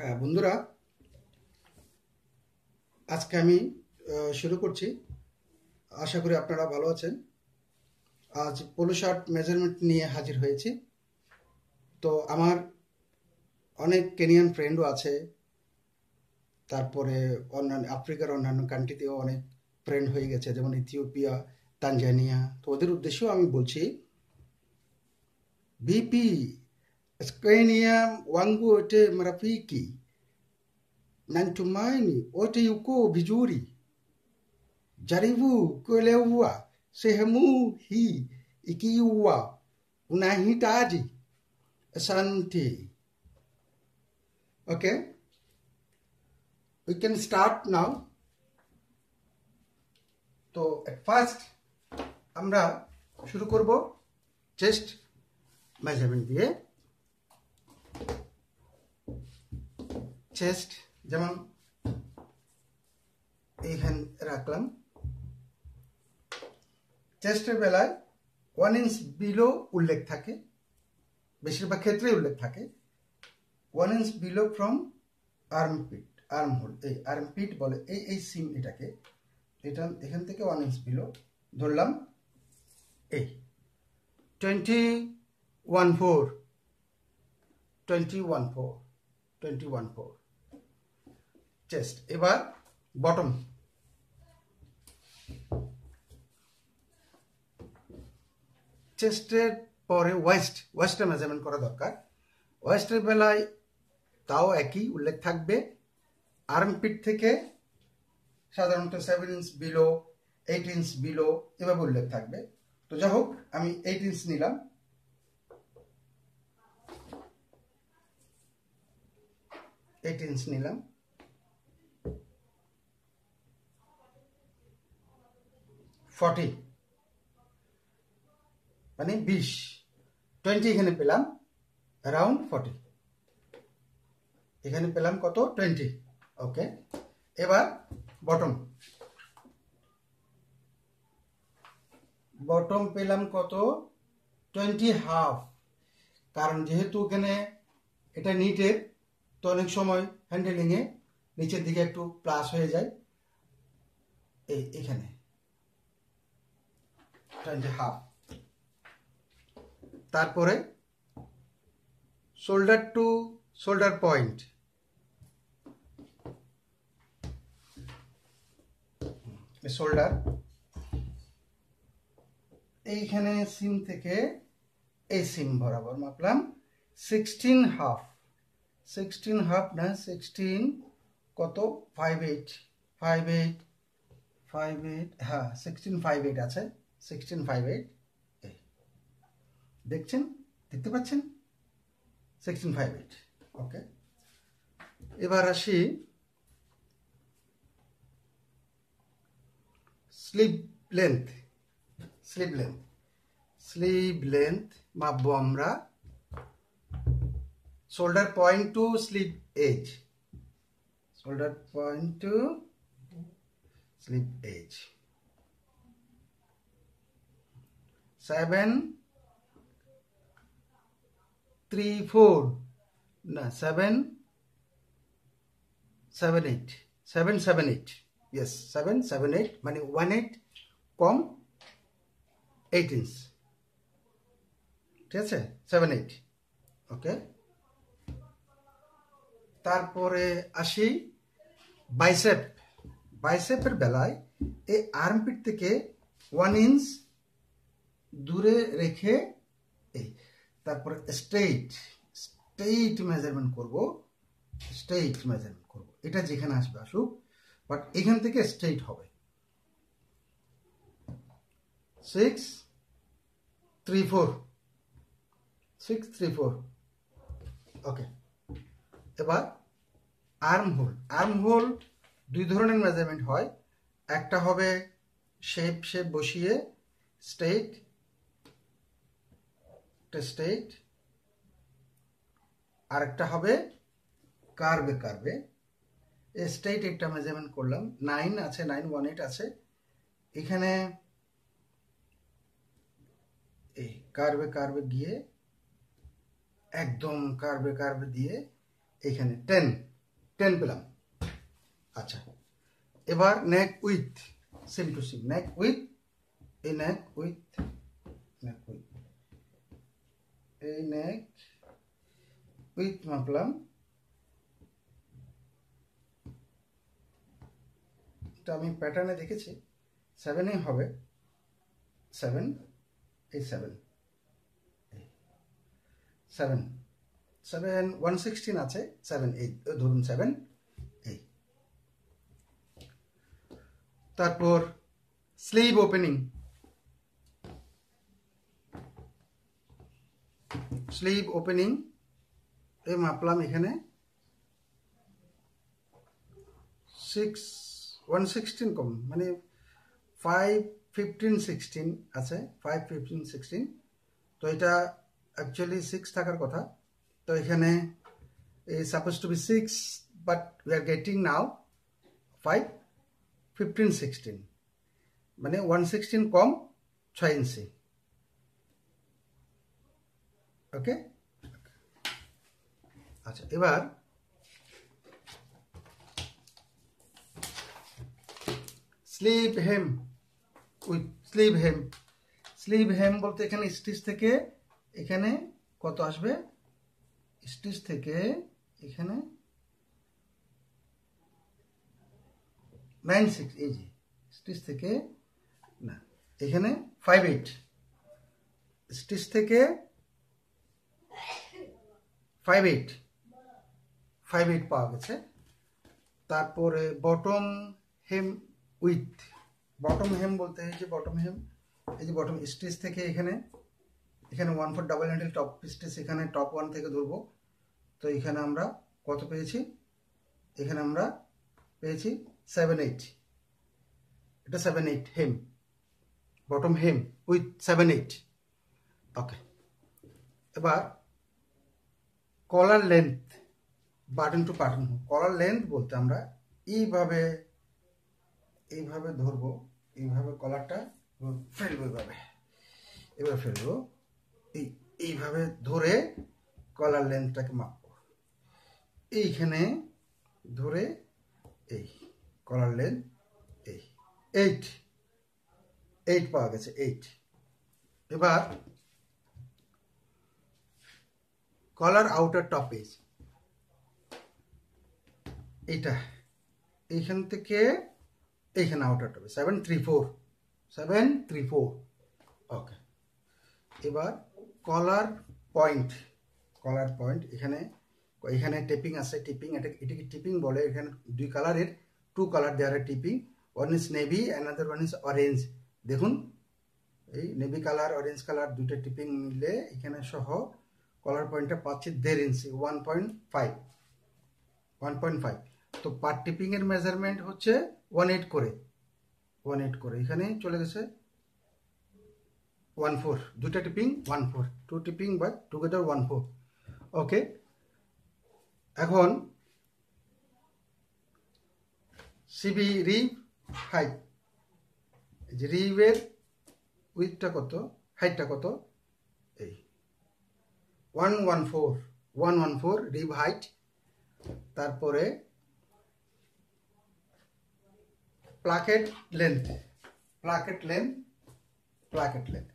হ্যাঁ বন্ধুরা, আজকে আমি শুরু করছি। আশা করি আপনারা ভালো আছেন। আজ পোলো শার্ট মেজারমেন্ট নিয়ে হাজির হয়েছি। তো আমার অনেক কেনিয়ান ফ্রেন্ডও আছে, তারপরে অন্যান্য আফ্রিকার অন্যান্য কান্ট্রিতেও অনেক ফ্রেন্ড হয়ে গেছে, যেমন ইথিওপিয়া, তানজানিয়া। তো ওদের উদ্দেশ্যেও আমি বলছি, BP Kenya wangu wote marafiki natumaini wote yuko vizuri. Jaribu kuelewa sehemu hii ikiwa unahitaji. Asante. Okay, we can start now. তো at first আমরা শুরু করব চেস্ট মেজারমেন্ট দিয়ে। চেস্ট যেমন এইখানে রাখলাম। চেস্টের বেলায় 1 ইঞ্চ বিলো উল্লেখ থাকে, বেশিরভাগ ক্ষেত্রেই উল্লেখ থাকে। 1 inch below from armpit, armhole, এই আর্মপিট বলে এই সিম, এটাকে এটা এখান থেকে 1 ইঞ্চ বিলো ধরলাম। এই 21.4 চেস্ট। এবার বটম, চেস্টের পরে ওয়েস্টটা মেজারমেন্ট করা দরকার। ওয়েস্টের বেলায় তাও একই উল্লেখ থাকবে। আর্মপিট থেকে সাধারণত 7 ইঞ্চ বিলো, 8 ইঞ্চ বিলো এভাবে উল্লেখ থাকবে। তো যাই হোক, আমি 8 ইঞ্চ নিলাম। 8 ইঞ্চ নিলাম। 40 মানে 20, 20 এখানে পেলাম অ্যারাউন্ড 40, এখানে পেলাম কত 20। ওকে, এবার বটম, বটম পেলাম কত 20.5। কারণ যেহেতু এখানে এটা নিটের, তো অনেক সময় হ্যান্ডেলিংয়ে নিচের দিকে একটু প্লাস হয়ে যায়। এখানে 20.5। তারপরে shoulder two shoulder point, shoulder এইখানে সিম থেকে এই সিম বরাবর মাপলাম 16.5 না 16 কত 58, হ্যাঁ 16.58 আছে, 16.58 দেখছেন, দেখতে পাচ্ছেন 16.58। ওকে, এবার আসি স্লিভ লেন্থ। স্লিভ লেন্থ মাপবো আমরা shoulder point to sleeve edge, shoulder point to sleeve edge 7.34 না 7.78, yes 7.78 মানে 1.8 কম 8 ইঞ্চ, ঠিক আছে 7.8। ওকে, তারপরে আসি বাইসেপের বেলায় এই আর্মপিট থেকে 1 ইঞ্চ দূরে রেখে এই, তারপরে স্ট্রেইট মেজারমেন্ট করব। এটা যেখানে আসবে আসুক, বাট এখান থেকে স্ট্রেইট হবে। 6.34। ওকে, এবার আর্মহোল দুই ধরনের মেজারমেন্ট হয়। একটা হবে শেপ বসিয়ে স্ট্রেইট, আর একটা হবে কার্ভে। স্ট্রেইট একটা মেজারমেন্ট করলাম, 9 আছে, 9.18 আছে। এখানে এই কার্ভে গিয়ে একদম কার্ভে দিয়ে এখানে 10 10 পেলাম। আচ্ছা, এবার neck with, same to same, neck with, এই নেক উইথ, নেক উইথ, এই নেক উইথ মাপলাম, এটা আমি প্যাটার্নে দেখেছি 7 হবে, 7, এই 7, 7, 7, 116 আছে, 7, এই ধরুন 7, এই। তারপর স্লিভ ওপেনিং, স্লিভ ওপেনিং এই মাপলাম এখানে 116 কম, মানে 5, 15, 16 আছে, 5, 15, 16। তো এটা অ্যাকচুয়ালি 6 থাকার কথা, তো এখানে suppose to be 6, but we are getting now 5, 15, 16, মানে 116 কম 6 ইঞ্চি। ওকে, আচ্ছা, এবার sleeve hem with sleeve hem. Sleeve hem বলতে এখানে স্টিচ থেকে এখানে কত আসবে, স্টিচ থেকে এখানে 9.6, এই যে স্টিচ থেকে না, এখানে 5.8, স্টিচ থেকে 5.8 পাওয়া গেছে। তারপরে বটম হেম উইথ, বটম হেম বলতে এই যে বটম হেম, এই যে বটম স্টিচ থেকে এখানে 1/4 ডাবল হ্যান্ডেল টপ স্টিচ, এখানে টপ 1 থেকে ধরবো, তো এখানে আমরা কত পেয়েছি, এখানে আমরা পেয়েছি 7.8, এটা 7.8 হেম, বটম হেম উইথ 7.8। ওকে, এবার কলার লেন্থ, বাটন টু বাটন, কলার লেন্থ বলতে আমরা এইভাবে ধরবো, এইভাবে কলারটা ফেলবো, এবার ফেলবো, এইভাবে ধরে কলার লেন্থটাকে মাপবো, এইখানে ধরে এই কলার লেন্থ এই 8 পাওয়া গেছে, 8। এবার কলার আউটার টপ পেজ, এইটা এইখান থেকে এইখানে আউটার টপে 734। ওকে, এবার কলার পয়েন্ট, এখানে টেপিং আছে, টিপিং, এটাকে টিপিং বলে। এখানে 2 কালারের, 2 colour there tipping, one is navy, another one is orange. দেখুন এই নেভি কালার, অরেঞ্জ কালার দুইটা টিপিং মিলে এখানে সহ কলার পয়েন্টটা পাচ্ছি 1.5 ইঞ্চি, 1.5। তো পার টিপিং এর মেজারমেন্ট হচ্ছে 1.8 করে, এখানে চলে গেছে 1.4, দুইটা টিপিং 1.4, 2 টিপিং বাই টুগেদার 1.4। ওকে, এখন সিবি রিভ হাইট, যে রিভের উইথটা কত, হাইটটা কত, এই 114 রিভ হাইট। তারপরে প্লাকেট লেন্থ,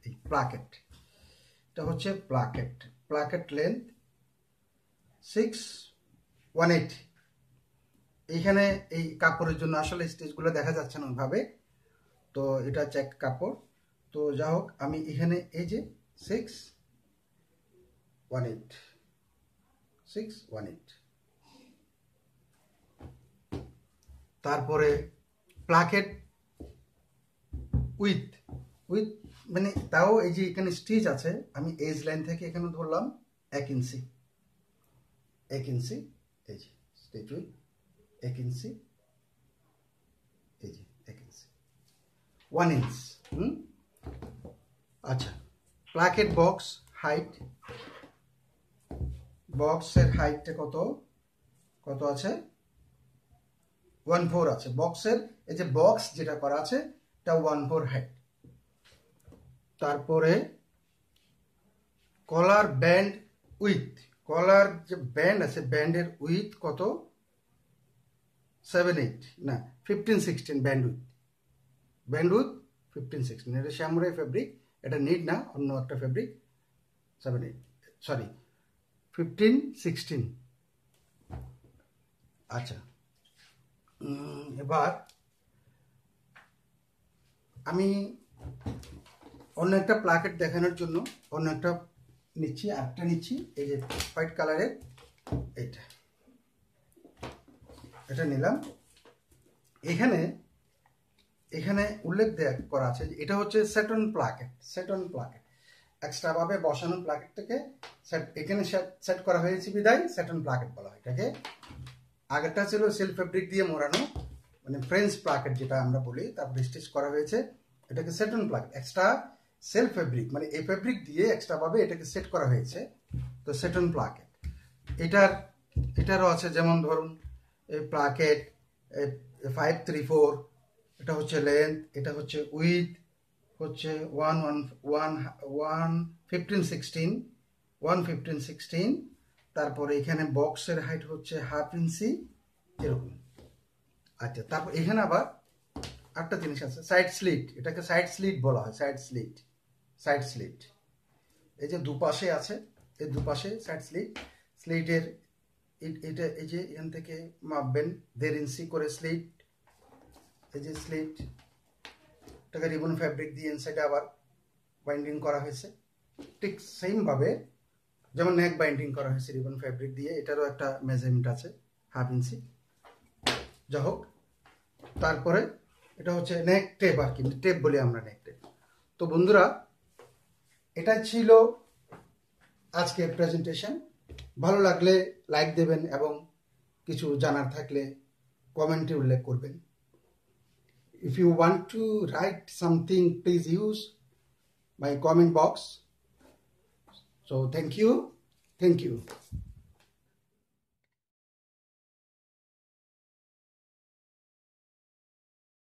এই প্লাকেটটা হচ্ছে প্লাকেট লেন্থ 618। এইখানে এই কাপড়ের জন্য আসলে স্টিচগুলো দেখা যাচ্ছে না ওইভাবে, তো এটা চেক কাপড়। তো যা হোক, আমি এখানে এই যে 618। তারপরে প্লাকেট উইথ মানে তাও এই যে এখানে স্টিচ আছে, আমি এজ লাইন থেকে এখানে ধরলাম 1 ইঞ্চি, এই যে স্টিচ উইথ 1 ইঞ্চি, এই যে 1 ইঞ্চি, 1 ইঞ্চ। আচ্ছা, প্লাকেট বক্স হাইট, বক্সের হাইটটা কত আছে, 1.4 আছে বক্সের, এই যে বক্স যেটা করা আছে এটা 1.4 হাইট। তারপরে কলার ব্যান্ড উইথ, কলার যে ব্যান্ড আছে ব্যান্ডের উইথ কত, 7-8 না 15-16 ব্যান্ডউইথ 15-16 এটা শ্যামরাই ফেব্রিক, এটা নিট না, অন্য একটা ফেব্রিক। 7-8 সরি 15-16। আচ্ছা, এবার আমি অন্য একটা প্লাকেট দেখানোর জন্য অন্য একটা নিচ্ছি, আরেকটা নিচ্ছি, এই যে হোয়াইট কালারের এটা নিলাম। এখানে উল্লেখ করা আছে যে এটা হচ্ছে সেটন প্লাকেট। এক্সট্রা ভাবে বসানো প্লাকেটটাকে এখানে সেট করা হয়েছে বিদায় সেটন প্লাকেট বলা হয় এটাকে। আগেরটা ছিল সেলফ ফেব্রিক দিয়ে মোড়ানো, মানে ফ্রেঞ্চ প্লাকেট যেটা আমরা বলি, তারপরে স্টিচ করা হয়েছে, এটাকে Satan placket. Extra self fabric মানে এই ফেব্রিক দিয়ে এক্সট্রা ভাবে এটাকে সেট করা হয়েছে, তো সেটন প্লাকেট। এটারও আছে, যেমন ধরুন এই প্লাকেট 534, এটা হচ্ছে লেন্থ, এটা হচ্ছে উইথ হচ্ছে 115-16, তারপরে এখানে বক্সের হাইট হচ্ছে 1/2 ইঞ্চি এরকম। আচ্ছা, তারপর এখানে আবার একটা জিনিস আছে, সাইড স্লিট। এটাকে সাইড স্লিট বলা হয়, সাইড স্লিট। এই যে দুপাশে আছে, এই দুপাশে সাইড স্লিটের এটা এই যে এখান থেকে মাপবেন 1.5 ইঞ্চি করে স্লিট। এই যে স্লিট, এটাকে রিবন ফ্যাব্রিক দিয়ে ইনসাইডে আবার বাইন্ডিং করা হয়েছে, ঠিক সেম ভাবে যেমন নেক বাইন্ডিং করা হয়েছে রিবন ফ্যাব্রিক দিয়ে। এটারও একটা মেজারমেন্ট আছে 1/2 ইঞ্চি। যা হোক, তারপরে এটা হচ্ছে নেক টেপ, আর কি টেপ বলি আমরা, নেক টেপ। তো বন্ধুরা, এটা ছিল আজকের প্রেজেন্টেশন। ভালো লাগলে লাইক দেবেন এবং কিছু জানার থাকলে কমেন্টে উল্লেখ করবেন। If you want to write something, please use my comment box. So thank you.